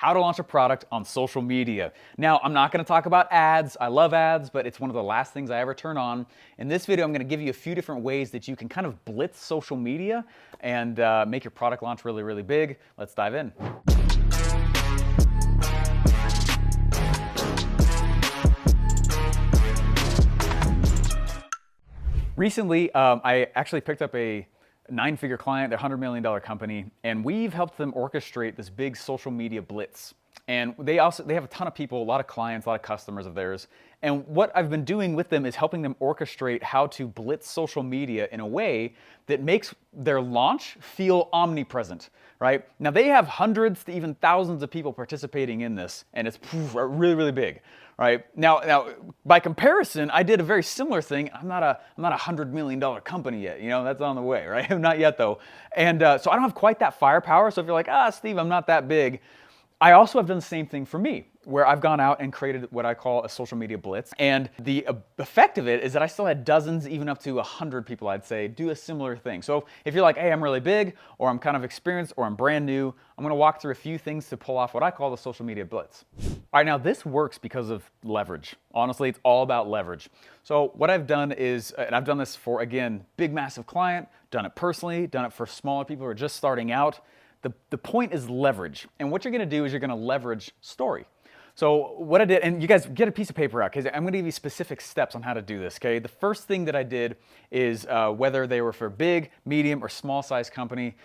how to launch a product on social media. Now, I'm not gonna talk about ads. I love ads, but it's one of the last things I ever turn on. In this video, I'm gonna give you a few different ways that you can kind of blitz social media and make your product launch really, really big. Let's dive in. Recently, I actually picked up a 9-figure client, they're a $100 million company, and we've helped them orchestrate this big social media blitz. And they have a ton of people, a lot of clients, a lot of customers of theirs. And what I've been doing with them is helping them orchestrate how to blitz social media in a way that makes their launch feel omnipresent, right? Now they have hundreds to even thousands of people participating in this, and it's really, really big, right? Now, by comparison, I did a very similar thing. I'm not a $100 million company yet, that's on the way, right? I'm not yet though. And so I don't have quite that firepower. So if you're like, Steve, I'm not that big. I also have done the same thing for me, where I've gone out and created what I call a social media blitz. And the effect of it is that I still had dozens, even up to 100 people, I'd say, do a similar thing. So if you're like, hey, I'm really big, or I'm kind of experienced, or I'm brand new, I'm gonna walk through a few things to pull off what I call the social media blitz. All right, now this works because of leverage. Honestly, it's all about leverage. So what I've done is, and I've done this for, again, big, massive client, done it personally, done it for smaller people who are just starting out. The point is leverage. And what you're gonna do is you're gonna leverage story. So what I did, and you guys get a piece of paper out, because I'm gonna give you specific steps on how to do this, okay? The first thing that I did is, whether they were for big, medium, or small size company,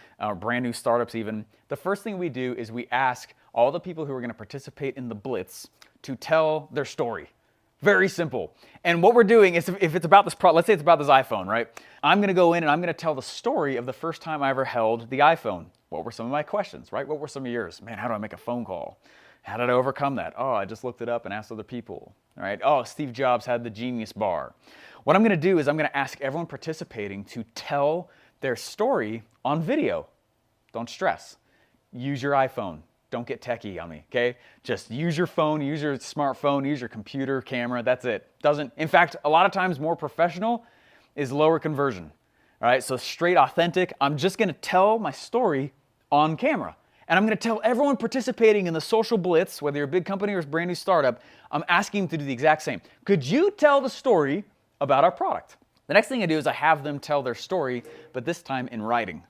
brand new startups even, the first thing we do is we ask all the people who are gonna participate in the blitz to tell their story. Very simple. And what we're doing is, if it's about this product, let's say it's about this iPhone, right? I'm gonna go in and I'm gonna tell the story of the first time I ever held the iPhone. What were some of my questions, right? What were some of yours? Man, how do I make a phone call? How did I overcome that? Oh, I just looked it up and asked other people, all right? Oh, Steve Jobs had the Genius Bar. What I'm gonna do is I'm gonna ask everyone participating to tell their story on video. Don't stress. Use your iPhone. Don't get techie on me, okay? Just use your phone, use your smartphone, use your computer, camera, that's it. In fact, a lot of times more professional is lower conversion, all right? So straight authentic, I'm just gonna tell my story on camera. And I'm gonna tell everyone participating in the social blitz, whether you're a big company or a brand new startup, I'm asking them to do the exact same. Could you tell the story about our product? The next thing I do is I have them tell their story, but this time in writing,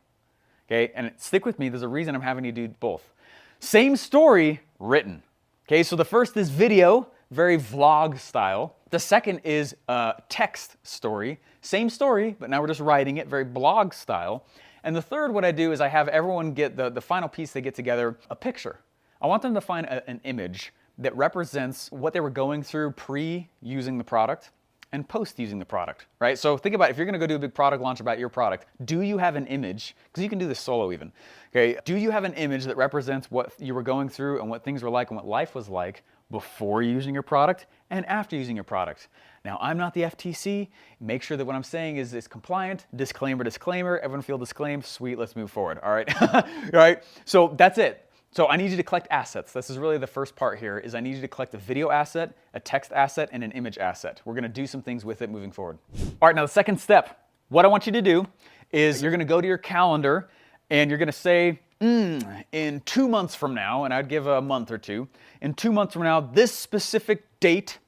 okay? And stick with me, there's a reason I'm having you do both. Same story, written. Okay, so the first is video, very vlog style. The second is text story. Same story, but now we're just writing it, very blog style. And the third, what I do is I have everyone get the final piece they get together, a picture. I want them to find an image that represents what they were going through pre-using the product and post-using the product, right? So think about it, if you're gonna go do a big product launch about your product, do you have an image, because you can do this solo even, okay? Do you have an image that represents what you were going through and what things were like and what life was like before using your product and after using your product? Now, I'm not the FTC. Make sure that what I'm saying is compliant. Disclaimer, disclaimer. Everyone feel disclaimed. Sweet, let's move forward, all right? All right, so that's it. So I need you to collect assets. This is really the first part here, is I need you to collect a video asset, a text asset, and an image asset. We're gonna do some things with it moving forward. All right, now the second step, what I want you to do is you're gonna go to your calendar and you're gonna say, in 2 months from now, and I'd give a month or two, in 2 months from now, this specific date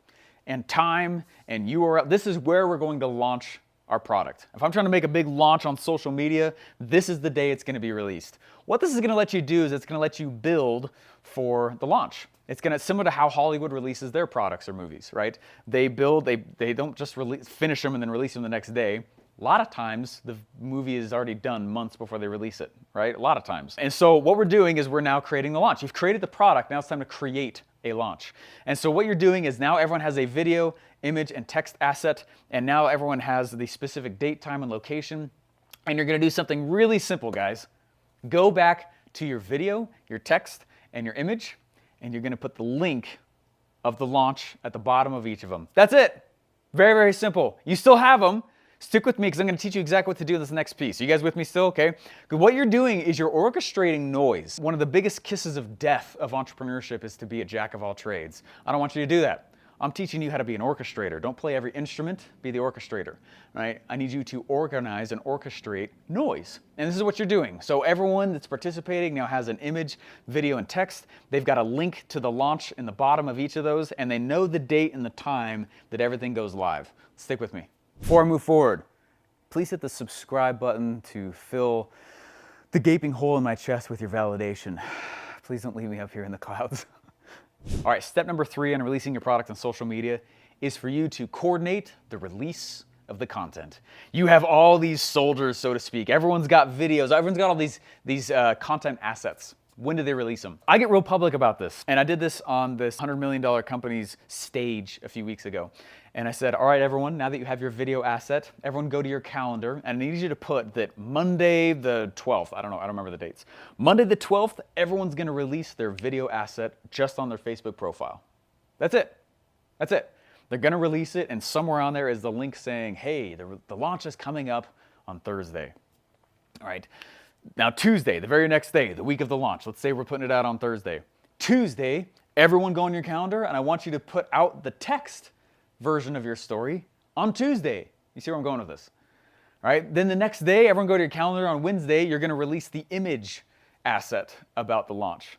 and time and URL, this is where we're going to launch our product. If I'm trying to make a big launch on social media, this is the day it's gonna be released. What this is gonna let you do is it's gonna let you build for the launch. It's similar to how Hollywood releases their products or movies, right? They build, they don't just finish them and then release them the next day. A lot of times, the movie is already done months before they release it, right? A lot of times. And so what we're doing is we're now creating the launch. You've created the product, now it's time to create a launch. And so what you're doing is now everyone has a video, image, and text asset, and now everyone has the specific date, time, and location. And you're gonna do something really simple, guys. Go back to your video, your text, and your image, and you're gonna put the link of the launch at the bottom of each of them. That's it. Very, very simple. You still have them. Stick with me because I'm going to teach you exactly what to do in this next piece. You guys with me still? Okay. What you're doing is you're orchestrating noise. One of the biggest kisses of death of entrepreneurship is to be a jack of all trades. I don't want you to do that. I'm teaching you how to be an orchestrator. Don't play every instrument, be the orchestrator, right? I need you to organize and orchestrate noise. And this is what you're doing. So everyone that's participating now has an image, video, and text. They've got a link to the launch in the bottom of each of those, and they know the date and the time that everything goes live. Stick with me. Before I move forward, please hit the subscribe button to fill the gaping hole in my chest with your validation. Please don't leave me up here in the clouds. All right, step number 3 on releasing your product on social media is for you to coordinate the release of the content. You have all these soldiers, so to speak. Everyone's got videos. Everyone's got all these content assets. When do they release them? I get real public about this, and I did this on this $100 million company's stage a few weeks ago. And I said, all right, everyone, now that you have your video asset, everyone go to your calendar, and I need you to put that Monday the 12th, I don't remember the dates. Monday the 12th, everyone's gonna release their video asset just on their Facebook profile. That's it. That's it. They're gonna release it, and somewhere on there is the link saying, hey, the launch is coming up on Thursday. All right. Now Tuesday, the very next day, the week of the launch, let's say we're putting it out on Thursday. Tuesday, everyone go on your calendar, and I want you to put out the text version of your story on Tuesday. You see where I'm going with this? All right, then the next day, everyone go to your calendar. On Wednesday, you're gonna release the image asset about the launch.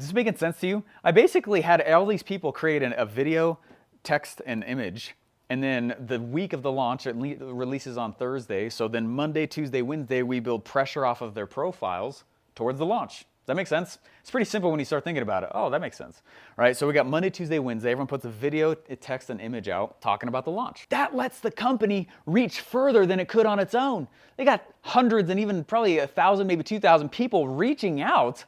Is this making sense to you? I basically had all these people create a video, text, and image, and then the week of the launch, it releases on Thursday. So then Monday, Tuesday, Wednesday, we build pressure off of their profiles towards the launch. Does that make sense? It's pretty simple when you start thinking about it. Oh, that makes sense. All right, so we got Monday, Tuesday, Wednesday. Everyone puts a video, a text, and image out talking about the launch. That lets the company reach further than it could on its own. They got hundreds and even probably 1,000, maybe 2,000 people reaching out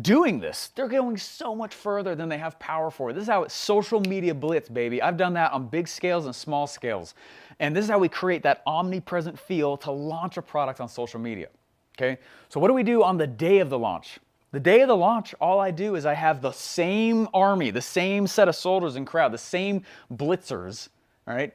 doing this. They're going so much further than they have power for. This is how it's social media blitz, baby. I've done that on big scales and small scales. And this is how we create that omnipresent feel to launch a product on social media. Okay? So what do we do on the day of the launch? The day of the launch, all I do is I have the same army, the same set of soldiers and crowd, the same blitzers, all right?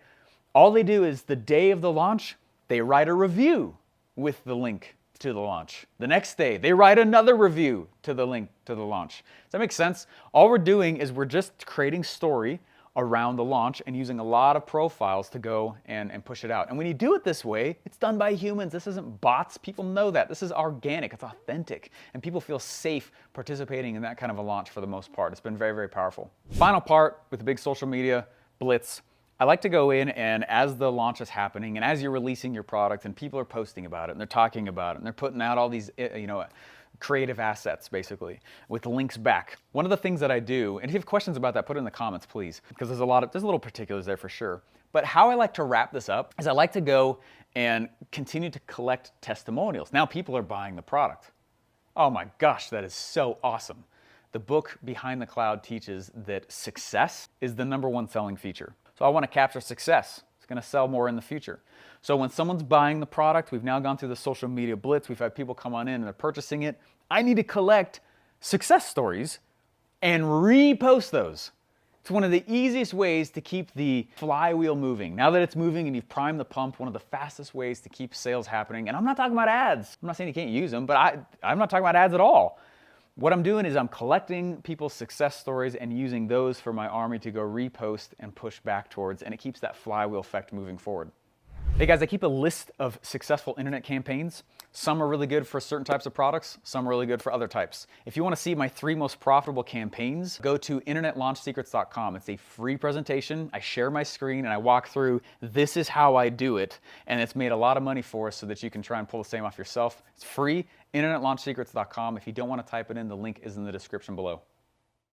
All they do is the day of the launch, they write a review with the link to the launch. The next day, they write another review to the link to the launch. Does that make sense? All we're doing is we're just creating story around the launch and using a lot of profiles to go and push it out. And when you do it this way, it's done by humans. This isn't bots. People know that. This is organic. It's authentic. And people feel safe participating in that kind of a launch for the most part. It's been very, very powerful. Final part with the big social media blitz, I like to go in and as the launch is happening and as you're releasing your product and people are posting about it and they're talking about it and they're putting out all these, creative assets basically with links back. One of the things that I do, and if you have questions about that, put it in the comments, please, because there's little particulars there for sure. But how I like to wrap this up is I like to go and continue to collect testimonials. Now people are buying the product. Oh my gosh, that is so awesome. The book Behind the Cloud teaches that success is the #1 selling feature. So I want to capture success. It's going to sell more in the future. So when someone's buying the product, we've now gone through the social media blitz, we've had people come on in and they're purchasing it. I need to collect success stories and repost those. It's one of the easiest ways to keep the flywheel moving. Now that it's moving and you've primed the pump, one of the fastest ways to keep sales happening. And I'm not talking about ads. I'm not saying you can't use them, but I'm not talking about ads at all. What I'm doing is I'm collecting people's success stories and using those for my army to go repost and push back towards, and it keeps that flywheel effect moving forward. Hey guys, I keep a list of successful internet campaigns. Some are really good for certain types of products, some are really good for other types. If you want to see my 3 most profitable campaigns, go to internetlaunchsecrets.com. It's a free presentation. I share my screen and I walk through, this is how I do it, and it's made a lot of money for us so that you can try and pull the same off yourself. It's free, internetlaunchsecrets.com. If you don't want to type it in, the link is in the description below.